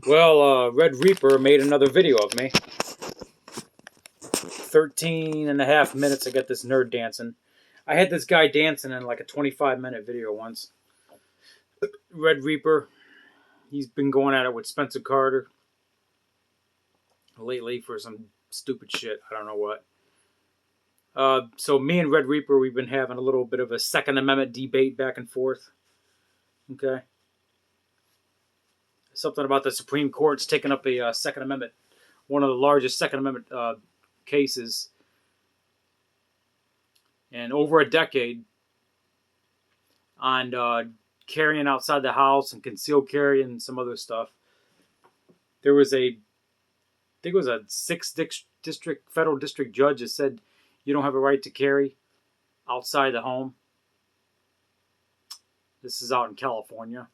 Well, Red Reaper made another video of me. 13 and a half minutes I got this nerd dancing. I had this guy dancing in like a 25-minute video once. Red Reaper, he's been going at it with Spencer Carter lately for some stupid shit. I don't know what. So me and Red Reaper, we've been having a little bit of a Second Amendment debate back and forth. Okay. Something about the Supreme Court's taking up a Second Amendment, one of the largest Second Amendment cases in over a decade on carrying outside the house and concealed carry and some other stuff. There was I think it was a 6th district federal district judge that said you don't have a right to carry outside the home. This is out in California.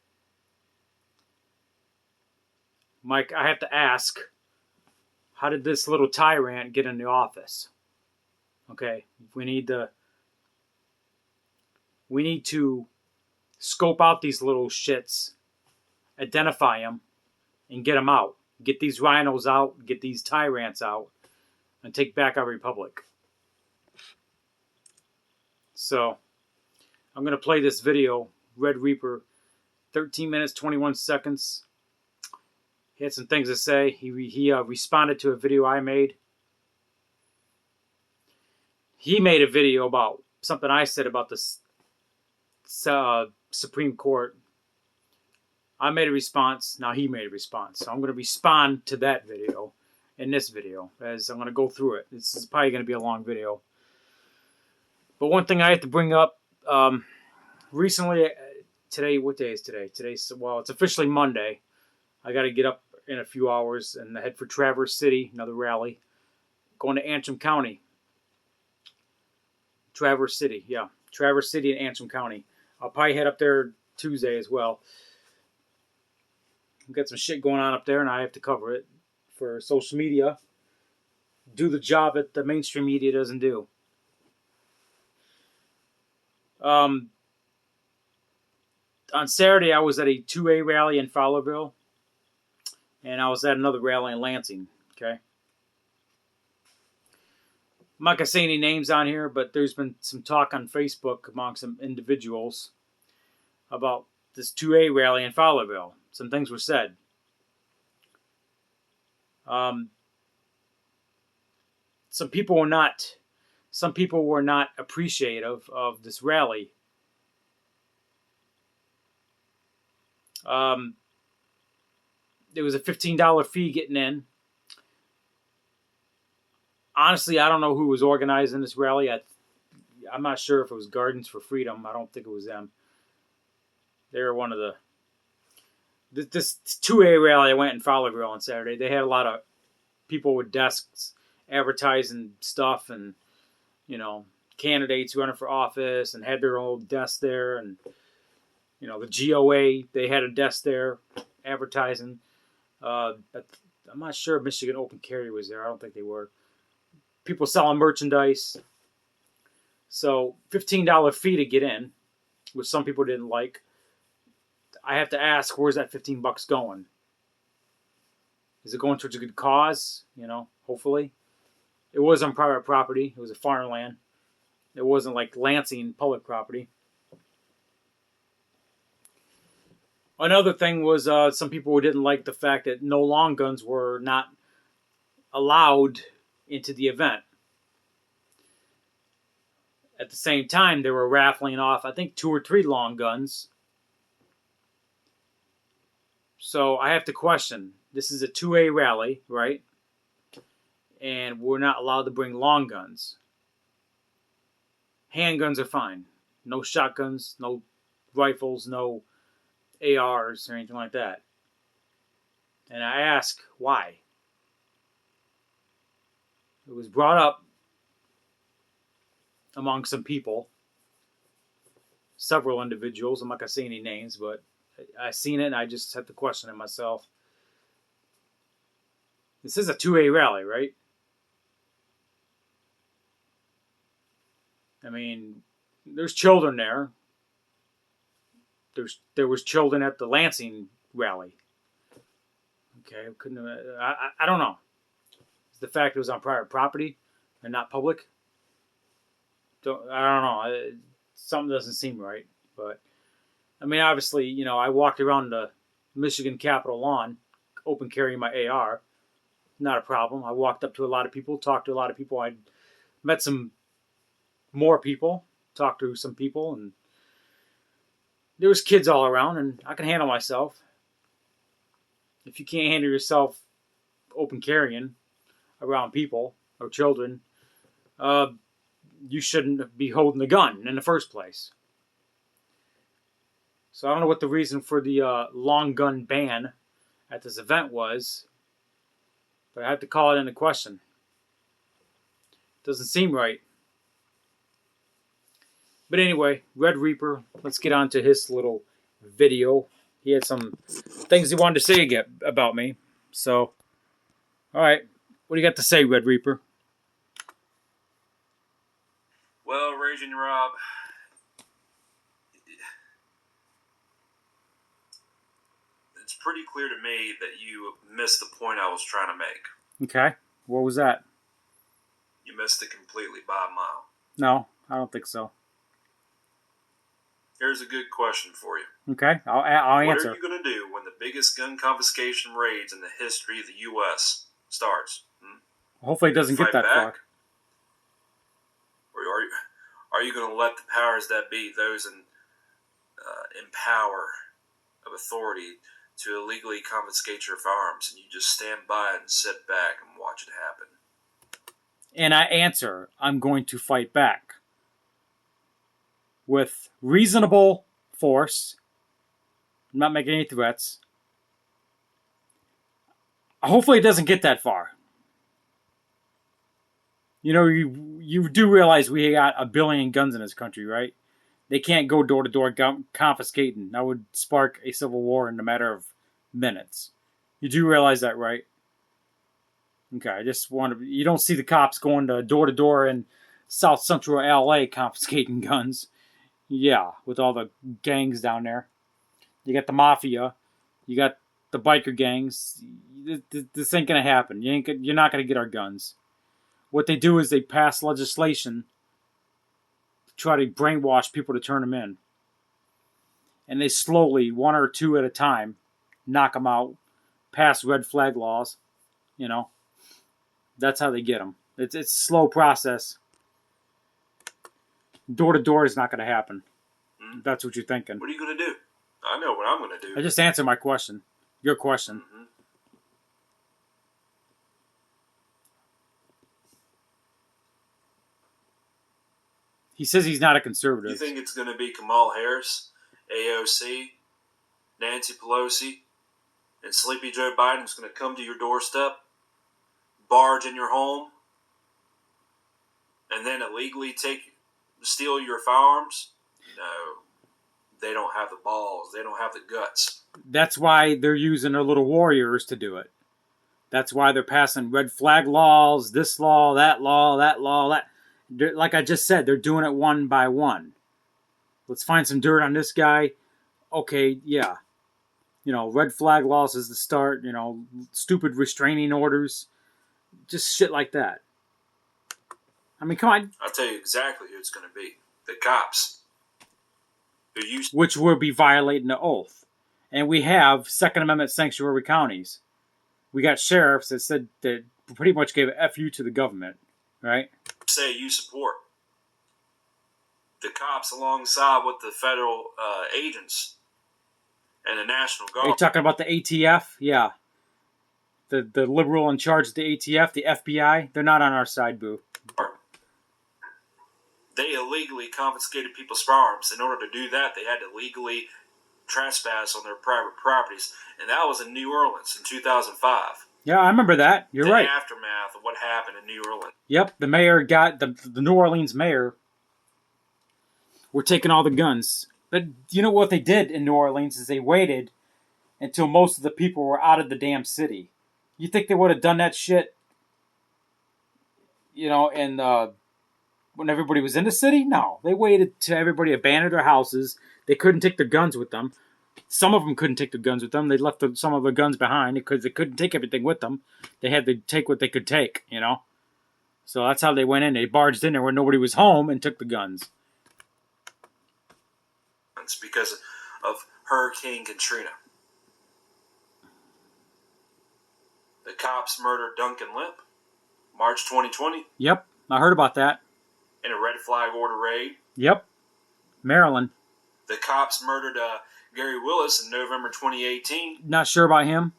Mike, I have to ask, how did this little tyrant get in the office? Okay, we need to scope out these little shits, identify them, and get them out. Get these rhinos out, get these tyrants out, and take back our republic. So, I'm going to play this video, Red Reaper, 13 minutes, 21 seconds. He had some things to say. He responded to a video I made. He made a video about something I said about the Supreme Court. I made a response. Now he made a response. So I'm going to respond to that video in this video as I'm going to go through it. This is probably going to be a long video. But one thing I have to bring up, recently, today, what day is today? Well, it's officially Monday. I got to get up in a few hours and head for Traverse City, another rally. Going to Antrim County. Traverse City, yeah. Traverse City and Antrim County. I'll probably head up there Tuesday as well. We've got some shit going on up there, and I have to cover it for social media. Do the job that the mainstream media doesn't do. On Saturday, I was at a 2A rally in Fowlerville, and I was at another rally in Lansing. Okay. I'm not going to say any names on here, but there's been some talk on Facebook among some individuals about this 2A rally in Fowlerville. Some things were said. Some people were not appreciative of this rally. There was a $15 fee getting in. Honestly, I don't know who was organizing this rally. I'm not sure if it was Gardens for Freedom. I don't think it was them. They were one of the... This 2A rally I went in Fowlerville on Saturday. They had a lot of people with desks advertising stuff and, candidates running for office and had their own desk there. And, the GOA, they had a desk there advertising. But I'm not sure if Michigan Open Carry was there. I don't think they were. People selling merchandise. So $15 fee to get in, which some people didn't like. I have to ask, where's that $15 going? Is it going towards a good cause? Hopefully. It was on private property. It was a farmland. It wasn't like Lansing public property. Another thing was some people didn't like the fact that no long guns were not allowed into the event. At the same time, they were raffling off, I think, 2 or 3 long guns. So I have to question. This is a 2A rally, right? And we're not allowed to bring long guns. Handguns are fine. No shotguns, no rifles, no ARs or anything like that. And I ask, why? It was brought up among some people, several individuals. I'm not going to say any names, but I seen it and I just had to question it myself. This is a 2A rally, right? I mean, there's children there. There was children at the Lansing rally. Okay, couldn't. I don't know. The fact it was on private property and not public. I don't know. Something doesn't seem right. But I mean, obviously, I walked around the Michigan Capitol lawn, open carrying my AR. Not a problem. I walked up to a lot of people, talked to a lot of people. I met some more people, talked to some people, and there was kids all around, and I can handle myself. If you can't handle yourself open carrying around people or children, you shouldn't be holding a gun in the first place. So I don't know what the reason for the long gun ban at this event was, but I have to call it into question. Doesn't seem right. But anyway, Red Reaper, let's get on to his little video. He had some things he wanted to say about me. So, all right. What do you got to say, Red Reaper? Well, Raging Rob, it's pretty clear to me that you missed the point I was trying to make. Okay. What was that? You missed it completely by a mile. No, I don't think so. Here's a good question for you. Okay, I'll answer. What are you going to do when the biggest gun confiscation raids in the history of the U.S. starts? Hopefully it doesn't get that far. Or are you going to let the powers that be, those in power of authority, to illegally confiscate your firearms, and you just stand by and sit back and watch it happen? And I answer, I'm going to fight back with reasonable force. I'm not making any threats. Hopefully it doesn't get that far. You do realize we got 1 billion guns in this country, right? They can't go door to door confiscating. That would spark a civil war in a matter of minutes. You do realize that, right? Okay, I just want to. You don't see the cops going to door in South Central LA confiscating guns. Yeah, with all the gangs down there. You got the mafia. You got the biker gangs. This ain't gonna happen. You're not gonna get our guns. What they do is they pass legislation to try to brainwash people to turn them in. And they slowly, 1 or 2 at a time, knock them out, pass red flag laws. That's how they get them. It's a slow process. Door to door is not going to happen. If that's what you're thinking. What are you going to do? I know what I'm going to do. I just answered my question. Your question. Mm-hmm. He says he's not a conservative. You think it's going to be Kamala Harris, AOC, Nancy Pelosi, and Sleepy Joe Biden's going to come to your doorstep, barge in your home, and then illegally steal your firearms? No. They don't have the balls. They don't have the guts. That's why they're using their little warriors to do it. That's why they're passing red flag laws, this law, that law, that law, that. Like I just said, they're doing it one by one. Let's find some dirt on this guy. Okay, yeah. Red flag laws is the start. Stupid restraining orders. Just shit like that. I mean, come on. I'll tell you exactly who it's going to be. The cops. Which will be violating the oath. And we have Second Amendment sanctuary counties. We got sheriffs that said that pretty much gave a FU to the government. Right? Say you support the cops alongside with the federal agents and the National Guard. Are you talking about the ATF? Yeah. The liberal in charge of the ATF, the FBI, they're not on our side, boo. They illegally confiscated people's firearms. In order to do that, they had to legally trespass on their private properties. And that was in New Orleans in 2005. Yeah, I remember that. You're right. The aftermath of what happened in New Orleans. Yep, the mayor got the New Orleans mayor. We're taking all the guns. But you know what they did in New Orleans is they waited until most of the people were out of the damn city. You think they would have done that shit? And when everybody was in the city? No, they waited till everybody abandoned their houses. They couldn't take their guns with them. Some of them couldn't take the guns with them. They left some of the guns behind because they couldn't take everything with them. They had to take what they could take, you know. So that's how they went in. They barged in there when nobody was home and took the guns. It's because of Hurricane Katrina. The cops murdered Duncan Limp, March 2020. Yep, I heard about that. In a red flag order raid. Yep, Maryland. The cops murdered Gary Willis in November 2018. Not sure about him.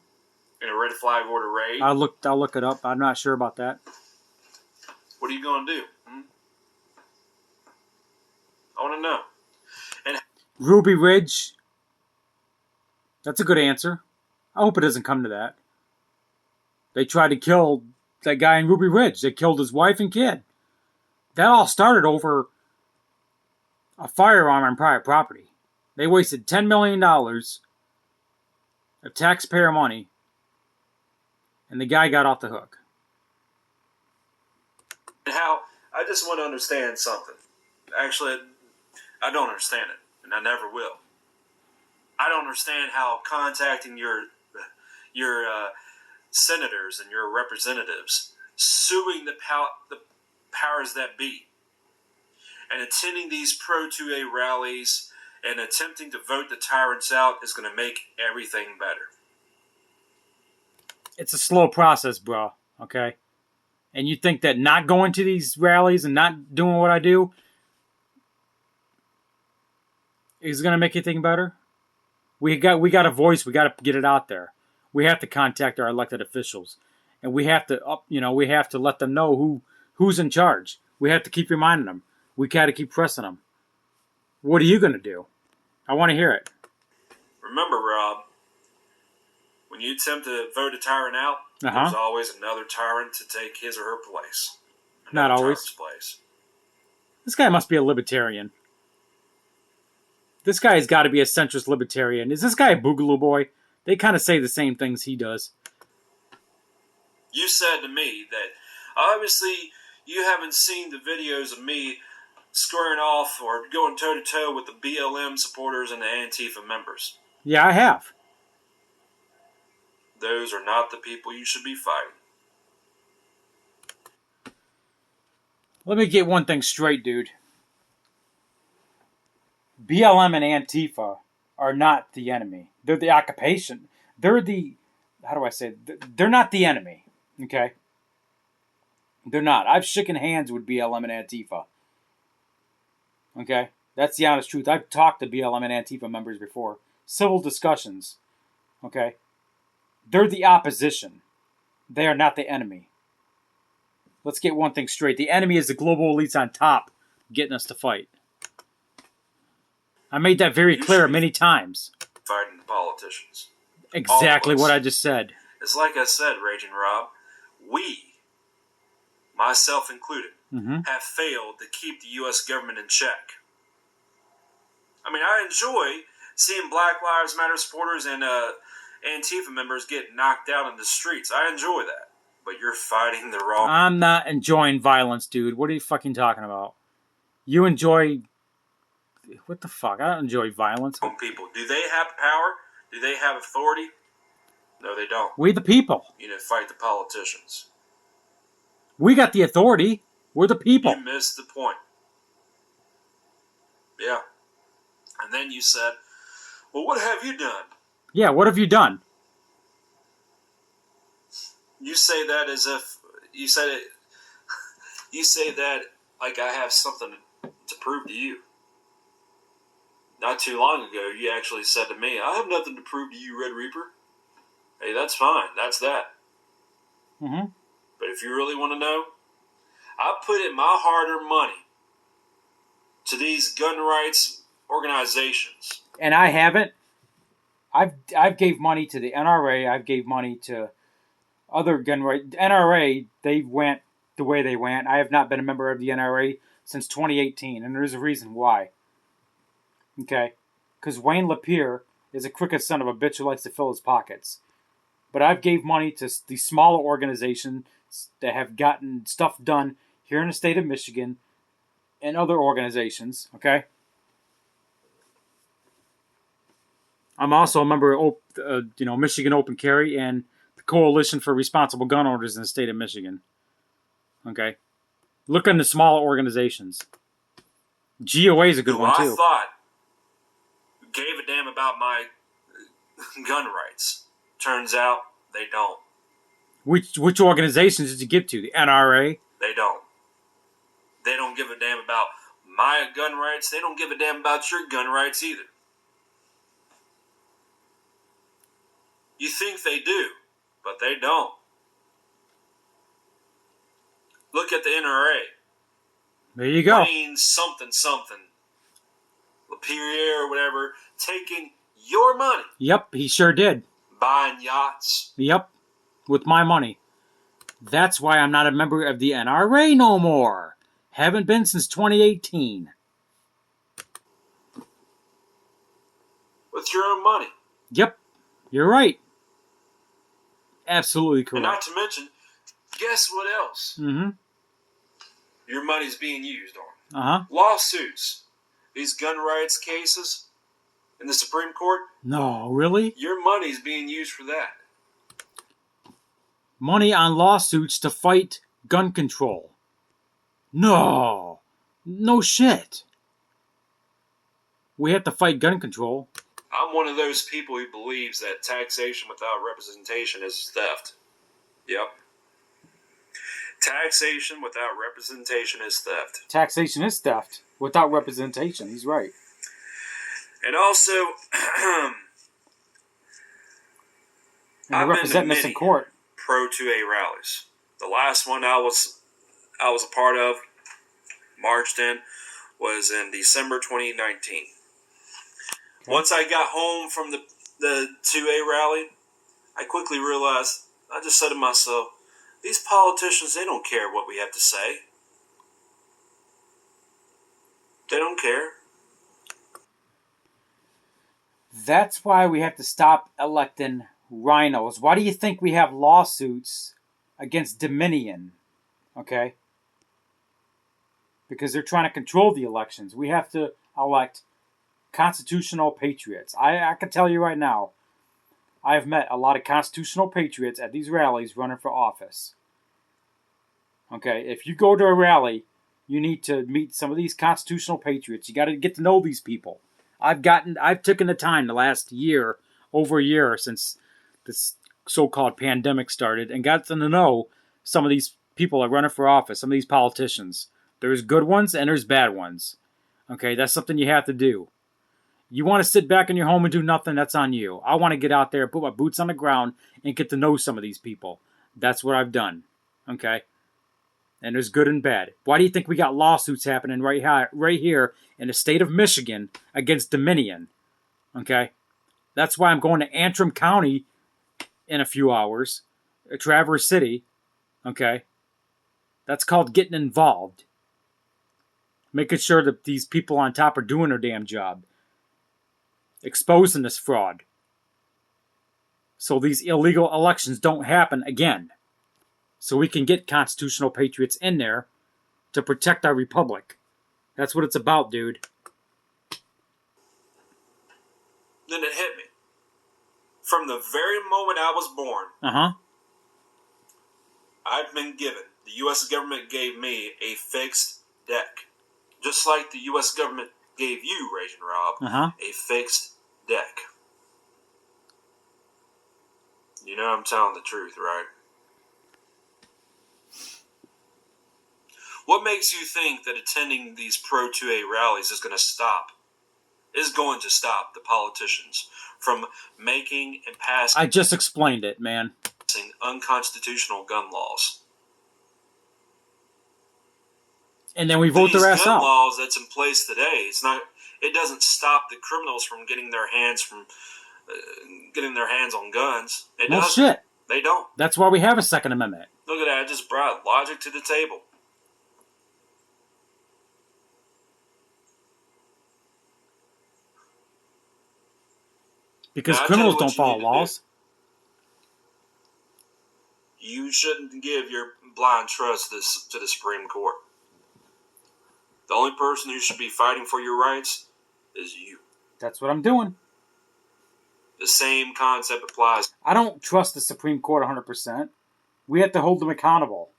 In a red flag order raid. I'll look it up. I'm not sure about that. What are you going to do? I want to know. And Ruby Ridge. That's a good answer. I hope it doesn't come to that. They tried to kill that guy in Ruby Ridge. They killed his wife and kid. That all started over a firearm on private property. They wasted $10 million of taxpayer money, and the guy got off the hook. How I just want to understand something. Actually, I don't understand it, and I never will. I don't understand how contacting your senators and your representatives, suing the powers that be, and attending these pro-2A rallies and attempting to vote the tyrants out is going to make everything better. It's a slow process, bro, okay? And you think that not going to these rallies and not doing what I do is going to make anything better? We got a voice. We got to get it out there. We have to contact our elected officials, and we have to let them know who's in charge. We have to keep reminding them. We got to keep pressing them. What are you going to do? I want to hear it. Remember, Rob, when you attempt to vote a tyrant out, there's always another tyrant to take his or her place. Not always. Place. This guy must be a libertarian. This guy's got to be a centrist libertarian. Is this guy a Boogaloo Boy? They kind of say the same things he does. You said to me that obviously you haven't seen the videos of me squaring off or going toe-to-toe with the BLM supporters and the Antifa members. Yeah, I have. Those are not the people you should be fighting. Let me get one thing straight, dude. BLM and Antifa are not the enemy. They're the occupation. They're the... How do I say it? They're not the enemy. Okay? They're not. I've shaken hands with BLM and Antifa. Okay? That's the honest truth. I've talked to BLM and Antifa members before. Civil discussions. Okay? They're the opposition. They are not the enemy. Let's get one thing straight. The enemy is the global elites on top getting us to fight. I made that very clear many times. Fighting the politicians. Exactly what I just said. It's like I said, Raging Rob. We, myself included, have failed to keep the U.S. government in check. I mean, I enjoy seeing Black Lives Matter supporters and Antifa members get knocked out in the streets. I enjoy that. But you're fighting the wrong... I'm not enjoying violence, dude. What are you fucking talking about? You enjoy... What the fuck? I don't enjoy violence. People. Do they have power? Do they have authority? No, they don't. We the people. You need to fight the politicians. We got the authority. We're the people. You missed the point. Yeah. And then you said, well, what have you done? Yeah, what have you done? You say that as if... You said it... You say that like I have something to prove to you. Not too long ago, you actually said to me, I have nothing to prove to you, Red Reaper. Hey, that's fine. That's that. Mm-hmm. But if you really want to know, I put in my hard-earned money to these gun rights organizations. And I haven't. I've gave money to the NRA. I've gave money to other gun rights. NRA, they went the way they went. I have not been a member of the NRA since 2018, and there's a reason why. Okay? Because Wayne Lapierre is a crooked son of a bitch who likes to fill his pockets. But I've gave money to these smaller organizations that have gotten stuff done here in the state of Michigan and other organizations, okay? I'm also a member of, Michigan Open Carry and the Coalition for Responsible Gun Owners in the state of Michigan. Okay? Look into smaller organizations. GOA is a good who one, I too. thought gave a damn about my gun rights. Turns out they don't. Which organizations did you give to? The NRA? They don't. They don't give a damn about my gun rights. They don't give a damn about your gun rights either. You think they do, but they don't. Look at the NRA. There you go. Wayne something, LaPierre or whatever, taking your money. Yep, he sure did. Buying yachts. Yep, with my money. That's why I'm not a member of the NRA no more. Haven't been since 2018. With your own money. Yep, you're right. Absolutely correct. And not to mention, guess what else? Mm-hmm. Your money's being used on. Uh-huh. Lawsuits. These gun rights cases in the Supreme Court. No, really? Your money's being used for that. Money on lawsuits to fight gun control. No. No shit. We have to fight gun control. I'm one of those people who believes that taxation without representation is theft. Yep. Taxation without representation is theft. Taxation is theft without representation. He's right. And also, And representing us in court. Pro 2A rallies. The last one I was a part of, marched in, was in December 2019. Okay. Once I got home from the 2A rally, I quickly realized, I just said to myself, these politicians, they don't care what we have to say. They don't care. That's why we have to stop electing rhinos. Why do you think we have lawsuits against Dominion? Okay? Because they're trying to control the elections. We have to elect constitutional patriots. I can tell you right now, I've met a lot of constitutional patriots at these rallies running for office. Okay, if you go to a rally, you need to meet some of these constitutional patriots. You got to get to know these people. I've taken the time the last year, over a year since this so-called pandemic started, and got to know some of these people that are running for office, some of these politicians. There's good ones and there's bad ones. Okay, that's something you have to do. You want to sit back in your home and do nothing, that's on you. I want to get out there, put my boots on the ground, and get to know some of these people. That's what I've done. Okay? And there's good and bad. Why do you think we got lawsuits happening right here in the state of Michigan against Dominion? Okay? That's why I'm going to Antrim County in a few hours. Traverse City. Okay? That's called getting involved. Making sure that these people on top are doing their damn job. Exposing this fraud. So these illegal elections don't happen again. So we can get constitutional patriots in there to protect our republic. That's what it's about, dude. Then it hit me. From the very moment I was born, I've been given, the U.S. government gave me a fixed deck. Just like the U.S. government gave you, Raging Rob, a fixed deck. You know I'm telling the truth, right? What makes you think that attending these Pro 2A rallies is going to stop the politicians from making and passing... I just explained it, man. ...unconstitutional gun laws? And then we vote their ass out. These gun laws that's in place today, it doesn't stop the criminals from getting their hands on guns. It no doesn't. Shit. They don't. That's why we have a Second Amendment. Look at that. I just brought logic to the table. Because criminals don't follow laws. You shouldn't give your blind trust to the Supreme Court. The only person who should be fighting for your rights is you. That's what I'm doing. The same concept applies. I don't trust the Supreme Court 100%. We have to hold them accountable.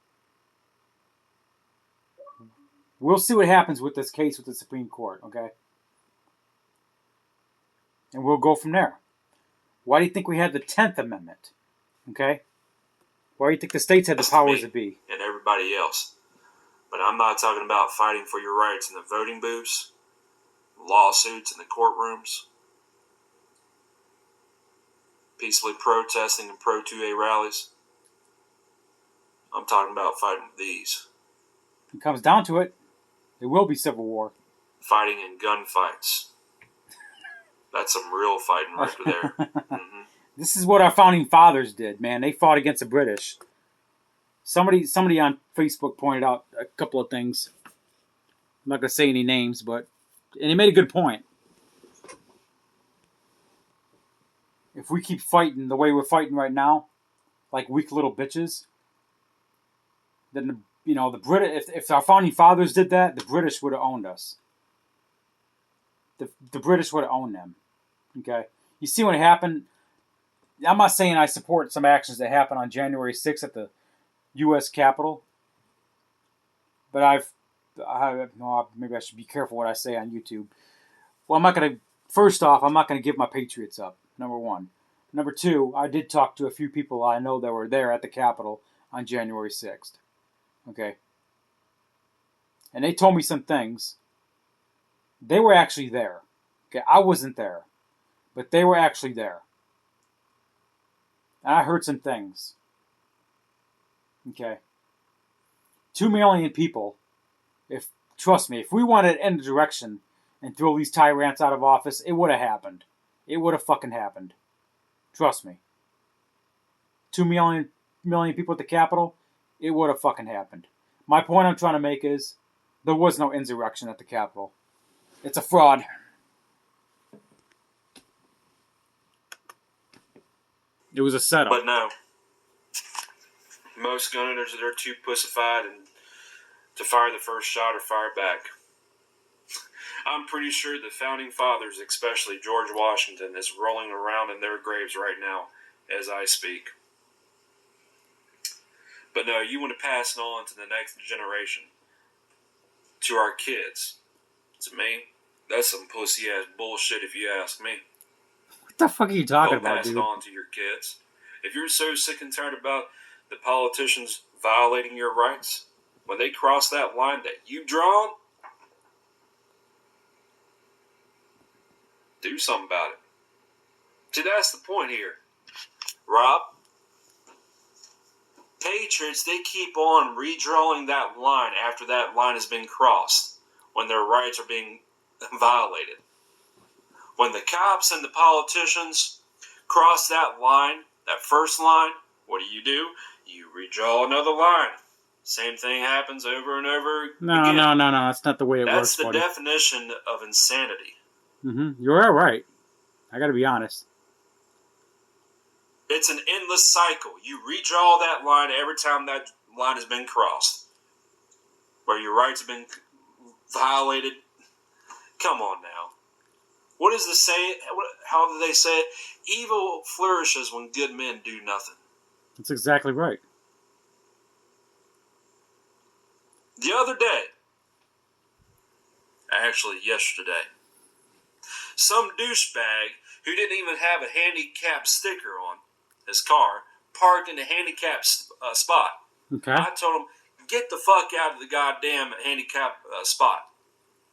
We'll see what happens with this case with the Supreme Court, okay? And we'll go from there. Why do you think we had the 10th Amendment? Okay? Why do you think the states had the powers to be? And everybody else. But I'm not talking about fighting for your rights in the voting booths, lawsuits in the courtrooms, peacefully protesting in pro-2A rallies. I'm talking about fighting these. It comes down to it, there will be civil war. Fighting in gunfights. That's some real fighting right there. Mm-hmm. This is what our founding fathers did, man. They fought against the British. Somebody on Facebook pointed out a couple of things. I'm not going to say any names, and he made a good point. If we keep fighting the way we're fighting right now, like weak little bitches, then the British. If our founding fathers did that, the British would have owned us. The British would have owned them. Okay, you see what happened. I'm not saying I support some actions that happened on January 6th at the U.S. Capitol, but maybe I should be careful what I say on YouTube. Well, first off, I'm not going to give my patriots up, number one. Number two, I did talk to a few people I know that were there at the Capitol on January 6th. Okay? And they told me some things. They were actually there. Okay, I wasn't there. But they were actually there. And I heard some things. Okay? 2 million people, trust me, if we wanted to end the direction and throw these tyrants out of office, it would have happened. It would have fucking happened. Trust me. 2 million people at the Capitol, it would have fucking happened. My point I'm trying to make is, there was no insurrection at the Capitol. It's a fraud. It was a setup. But no. Most gun owners, they're too pussified and to fire the first shot or fire back. I'm pretty sure the founding fathers, especially George Washington, is rolling around in their graves right now as I speak. But no, you want to pass it on to the next generation. To our kids. To me, that's some pussy-ass bullshit if you ask me. What the fuck are you talking about, dude? Don't pass it on to your kids. If you're so sick and tired about the politicians violating your rights, when they cross that line that you've drawn, do something about it. See, that's the point here. Rob, patriots, they keep on redrawing that line after that line has been crossed, when their rights are being violated. When the cops and the politicians cross that line, that first line, what do? You redraw another line. Same thing happens over and over again. No. That's not the way it works, That's the buddy. definition of insanity. You're right. I gotta be honest. It's an endless cycle. You redraw that line every time that line has been crossed. Where your rights have been violated. Come on now. What is the saying? How do they say it? Evil flourishes when good men do nothing. That's exactly right. The other day, actually yesterday, some douchebag who didn't even have a handicap sticker on his car parked in a handicap spot. Okay. I told him, get the fuck out of the goddamn handicap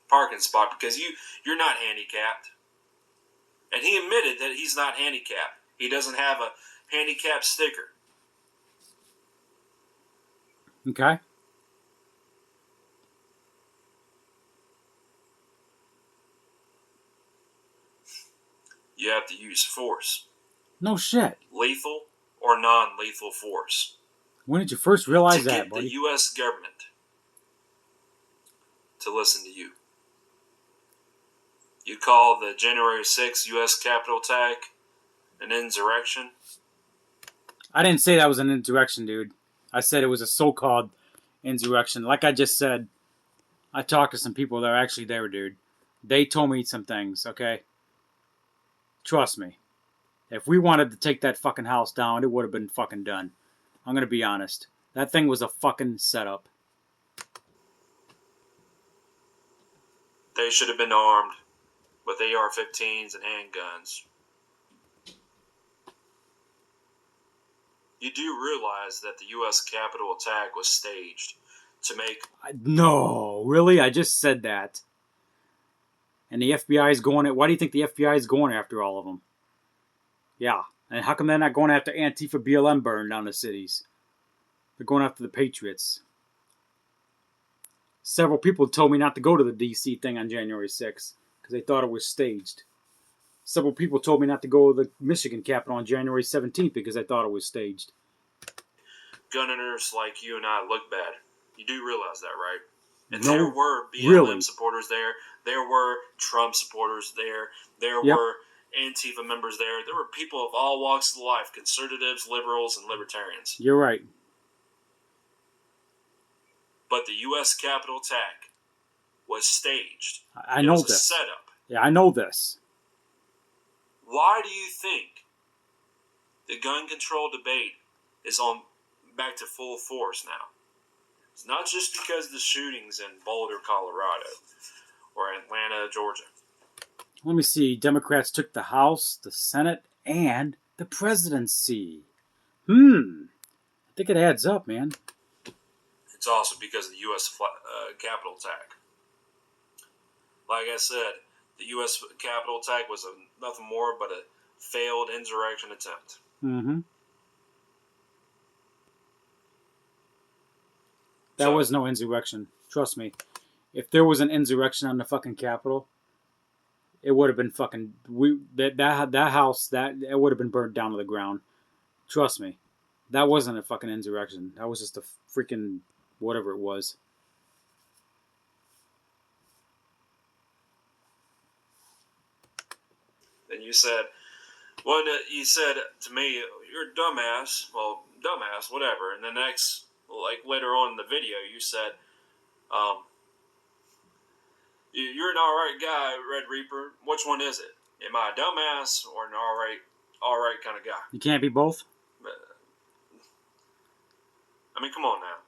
parking spot, because you're not handicapped. And he admitted that he's not handicapped. He doesn't have a handicap sticker. Okay. You have to use force. No shit. Lethal or non-lethal force. When did you first realize that, to get buddy? the U.S. government to listen to you. You call the January 6th U.S. Capitol attack an insurrection? I didn't say that was an insurrection, dude. I said it was a so-called insurrection. Like I just said, I talked to some people that are actually there, dude. They told me some things, okay? Trust me. If we wanted to take that fucking house down, it would have been fucking done. I'm going to be honest. That thing was a fucking setup. They should have been armed with AR-15s and handguns. You do realize that the U.S. Capitol attack was staged to make... No, really? I just said that. And the FBI is going... Why do you think the FBI is going after all of them? Yeah. And how come they're not going after Antifa BLM burn down the cities? They're going after the patriots. Several people told me not to go to the D.C. thing on January 6th because they thought it was staged. Several people told me not to go to the Michigan Capitol on January 17th because I thought it was staged. Gun owners like you and I look bad. You do realize that, right? And no, there were BLM really. supporters there. There were Trump supporters there. There Yep. were Antifa members there. There were people of all walks of life, conservatives, liberals, and libertarians. You're right. But the U.S. Capitol attack was staged. I know it was this. a setup. Yeah, I know this. Why do you think the gun control debate is on back to full force now? It's not just because of the shootings in Boulder, Colorado, or Atlanta, Georgia. Let me see. Democrats took the House, the Senate, and the presidency. I think it adds up, man. It's also because of the U.S. Capitol attack. Like I said, the U.S. Capitol attack was nothing more but a failed insurrection attempt. That was no insurrection. Trust me. If there was an insurrection on the fucking Capitol, it would have been fucking... That house, it would have been burned down to the ground. Trust me. That wasn't a fucking insurrection. That was just a freaking... whatever it was. Then you said to me, you're a dumbass. Well, dumbass, whatever. And the next, like later on in the video, you said, you're an alright guy, Red Reaper. Which one is it? Am I a dumbass or an alright kind of guy? You can't be both? I mean, come on now.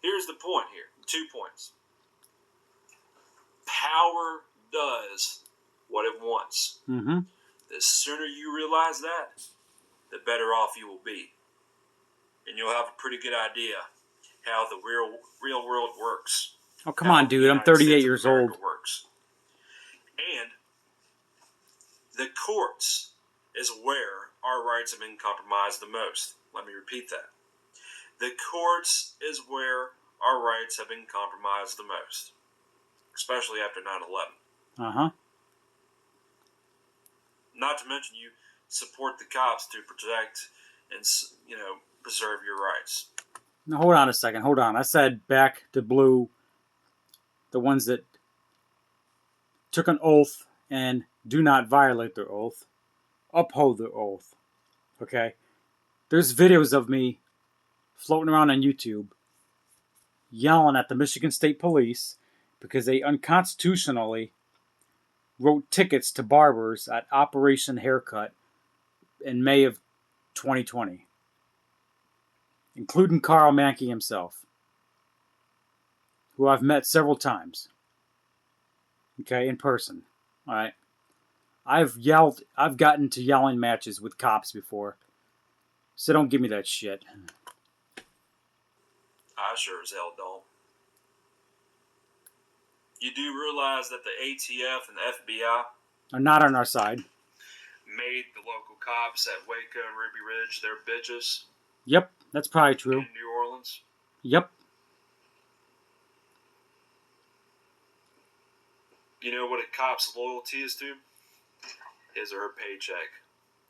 Here's the point here. 2 points. Power does what it wants. The sooner you realize that, the better off you will be. And you'll have a pretty good idea how the real world works. Oh, come on, dude. I'm 38 years old. Works. And the courts is where our rights have been compromised the most. Let me repeat that. The courts is where our rights have been compromised the most. Especially after 9/11. Not to mention you support the cops to protect and, preserve your rights. Now, hold on a second. Hold on. I said back to blue, the ones that took an oath and do not violate their oath, uphold their oath. Okay? There's videos of me floating around on YouTube yelling at the Michigan State Police because they unconstitutionally wrote tickets to barbers at Operation Haircut in May of 2020, including Carl Mankey himself, who I've met several times, okay, in person. All right, I've gotten to yelling matches with cops before, so don't give me that shit. I sure as hell don't. You do realize that the ATF and the FBI are not on our side. Made the local cops at Waco and Ruby Ridge their bitches? Yep, that's probably true. In New Orleans? Yep. You know what a cop's loyalty is to? His or her paycheck.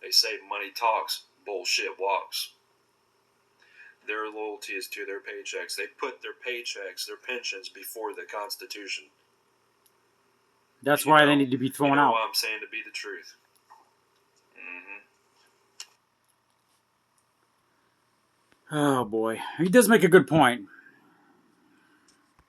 They say money talks, bullshit walks. Their loyalty is to their paychecks. They put their paychecks, their pensions, before the Constitution. That's why they need to be thrown out. Why I'm saying to be the truth. Oh boy, he does make a good point.